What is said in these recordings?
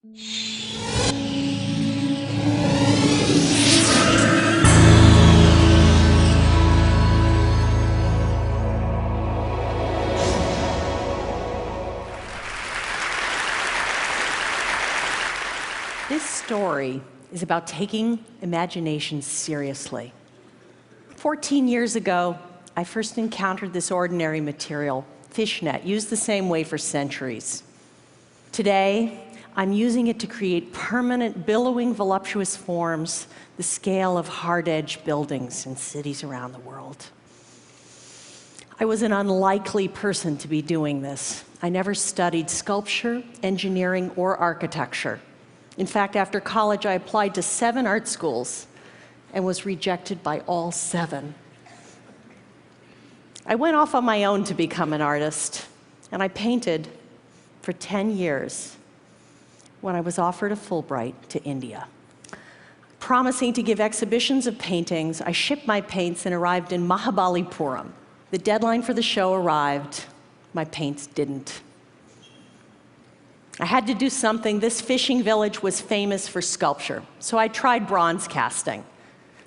This story is about taking imagination seriously. 14 years ago, I first encountered this ordinary material, fishnet, used the same way for centuries. Today, I'm using it to create permanent, billowing, voluptuous forms, the scale of hard-edged buildings in cities around the world. I was an unlikely person to be doing this. I never studied sculpture, engineering, or architecture. In fact, after college, I applied to 7 art schools and was rejected by all 7. I went off on my own to become an artist, and I painted for 10 years when I was offered a Fulbright to India. Promising to give exhibitions of paintings, I shipped my paints and arrived in Mahabalipuram. The deadline for the show arrived. My paints didn't. I had to do something. This fishing village was famous for sculpture, so I tried bronze casting.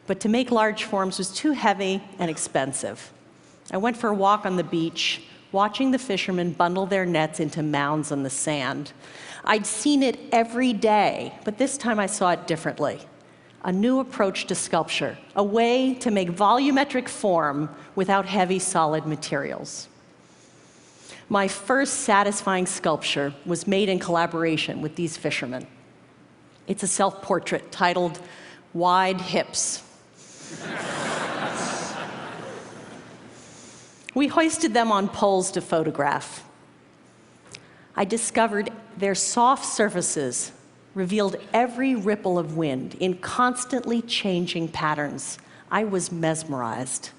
But to make large forms was too heavy and expensive. I went for a walk on the beach, watching the fishermen bundle their nets into mounds on the sand. I'd seen it every day, but this time I saw it differently. A new approach to sculpture, a way to make volumetric form without heavy, solid materials. My first satisfying sculpture was made in collaboration with these fishermen. It's a self-portrait titled Wide Hips. We hoisted them on poles to photograph. I discovered their soft surfaces revealed every ripple of wind in constantly changing patterns. I was mesmerized.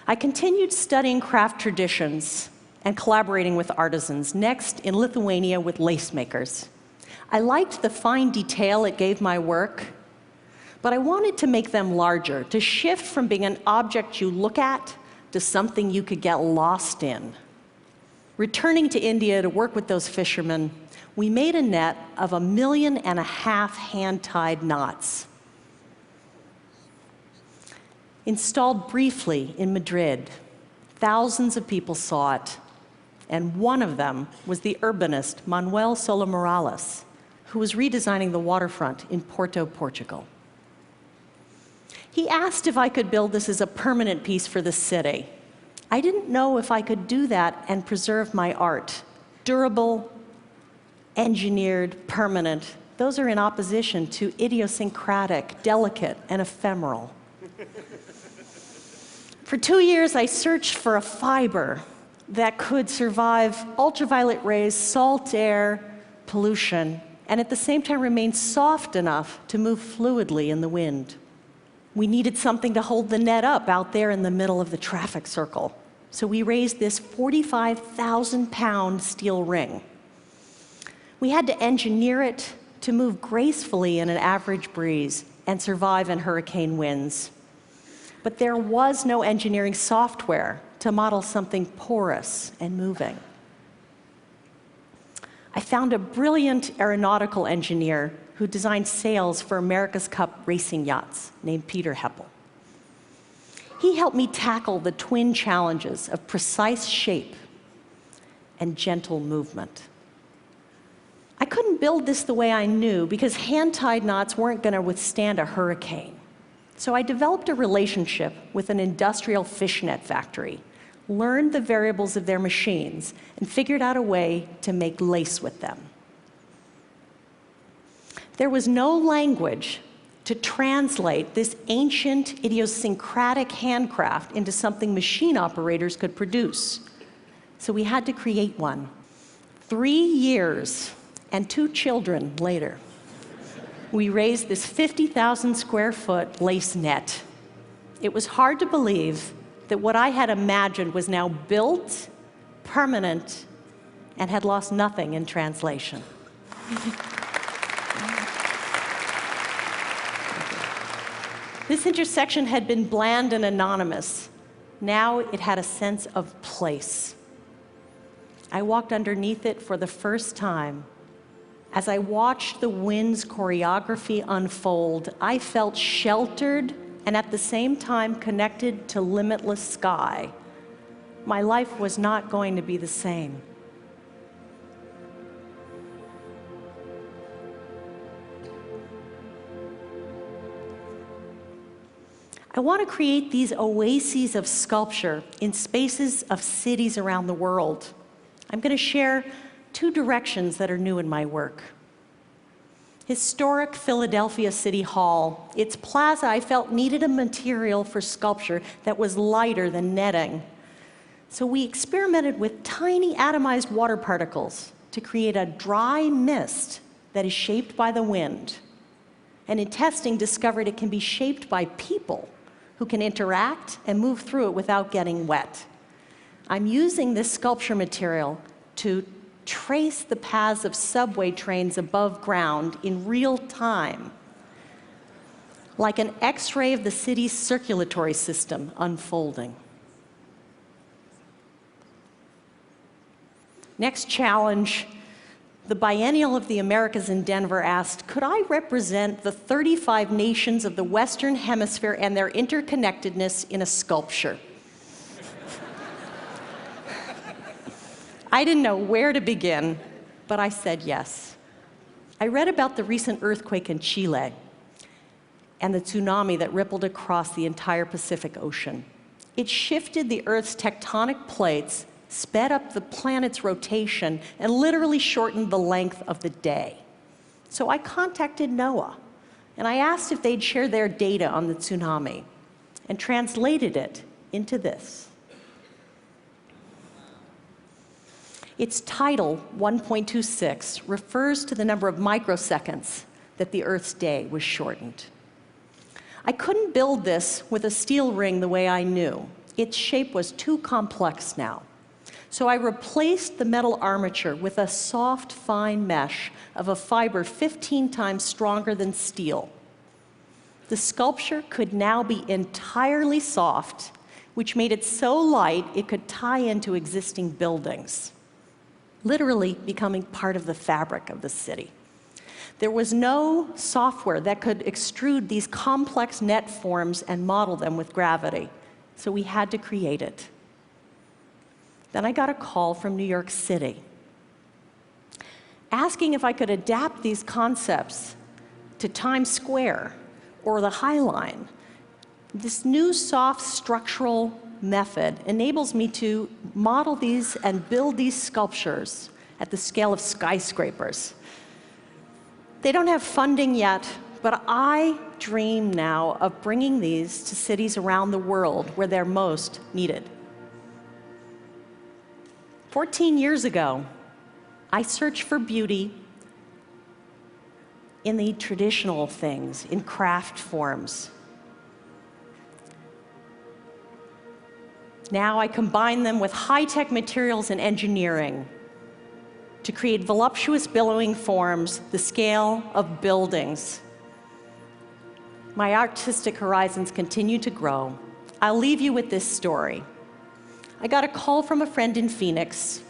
I continued studying craft traditions and collaborating with artisans, next in Lithuania with lace makers. I liked the fine detail it gave my work, but I wanted to make them larger, to shift from being an object you look at to something you could get lost in. Returning to India to work with those fishermen, we made a net of 1.5 million hand-tied knots. Installed briefly in Madrid, thousands of people saw it, and one of them was the urbanist Manuel Sola Morales, who was redesigning the waterfront in Porto, Portugal. He asked if I could build this as a permanent piece for the city. I didn't know if I could do that and preserve my art. Durable, engineered, permanent, those are in opposition to idiosyncratic, delicate, and ephemeral. For 2 years, I searched for a fiber that could survive ultraviolet rays, salt air, pollution, and at the same time remain soft enough to move fluidly in the wind. We needed something to hold the net up out there in the middle of the traffic circle. So we raised this 45,000-pound steel ring. We had to engineer it to move gracefully in an average breeze and survive in hurricane winds. But there was no engineering software to model something porous and moving. I found a brilliant aeronautical engineer who designed sails for America's Cup racing yachts named Peter Heppel. He helped me tackle the twin challenges of precise shape and gentle movement. I couldn't build this the way I knew because hand-tied knots weren't going to withstand a hurricane. So I developed a relationship with an industrial fishnet factory, learned the variables of their machines, and figured out a way to make lace with them. There was no language to translate this ancient, idiosyncratic handcraft into something machine operators could produce. So we had to create one. 3 years and 2 children later, we raised this 50,000 square foot lace net. It was hard to believe that what I had imagined was now built, permanent, and had lost nothing in translation. This intersection had been bland and anonymous. Now it had a sense of place. I walked underneath it for the first time, As I watched the wind's choreography unfold, I felt sheltered and at the same time connected to limitless sky. My life was not going to be the same. I want to create these oases of sculpture in spaces of cities around the world. I'm going to share two directions that are new in my work. Historic Philadelphia City Hall. Its plaza, I felt, needed a material for sculpture that was lighter than netting. So we experimented with tiny atomized water particles to create a dry mist that is shaped by the wind. And in testing, discovered it can be shaped by people who can interact and move through it without getting wet. I'm using this sculpture material to trace the paths of subway trains above ground in real time, like an X-ray of the city's circulatory system unfolding. Next challenge, the Biennial of the Americas in Denver asked, could I represent the 35 nations of the Western Hemisphere and their interconnectedness in a sculpture? I didn't know where to begin, but I said yes. I read about the recent earthquake in Chile and the tsunami that rippled across the entire Pacific Ocean. It shifted the Earth's tectonic plates, sped up the planet's rotation, and literally shortened the length of the day. So I contacted NOAA, and I asked if they'd share their data on the tsunami, and translated it into this. Its title, 1.26, refers to the number of microseconds that the Earth's day was shortened. I couldn't build this with a steel ring the way I knew. Its shape was too complex now. So I replaced the metal armature with a soft, fine mesh of a fiber 15 times stronger than steel. The sculpture could now be entirely soft, which made it so light it could tie into existing buildings, literally becoming part of the fabric of the city. There was no software that could extrude these complex net forms and model them with gravity, so we had to create it. Then I got a call from New York City, asking if I could adapt these concepts to Times Square or the High Line. This new soft structural method enables me to model these and build these sculptures at the scale of skyscrapers. They don't have funding yet, but I dream now of bringing these to cities around the world where they're most needed. 14 years ago, I searched for beauty in the traditional things, in craft forms. Now I combine them with high-tech materials and engineering to create voluptuous billowing forms, the scale of buildings. My artistic horizons continue to grow. I'll leave you with this story. I got a call from a friend in Phoenix,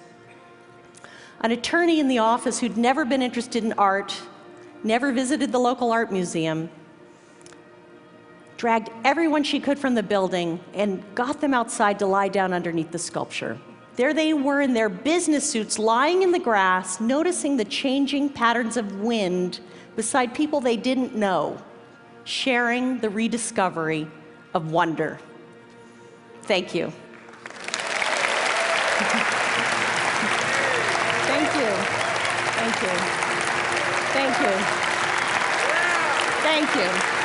an attorney in the office who'd never been interested in art, never visited the local art museum, dragged everyone she could from the building and got them outside to lie down underneath the sculpture. There they were in their business suits, lying in the grass, noticing the changing patterns of wind beside people they didn't know, sharing the rediscovery of wonder. Thank you. Thank you. Thank you. Thank you. Thank you.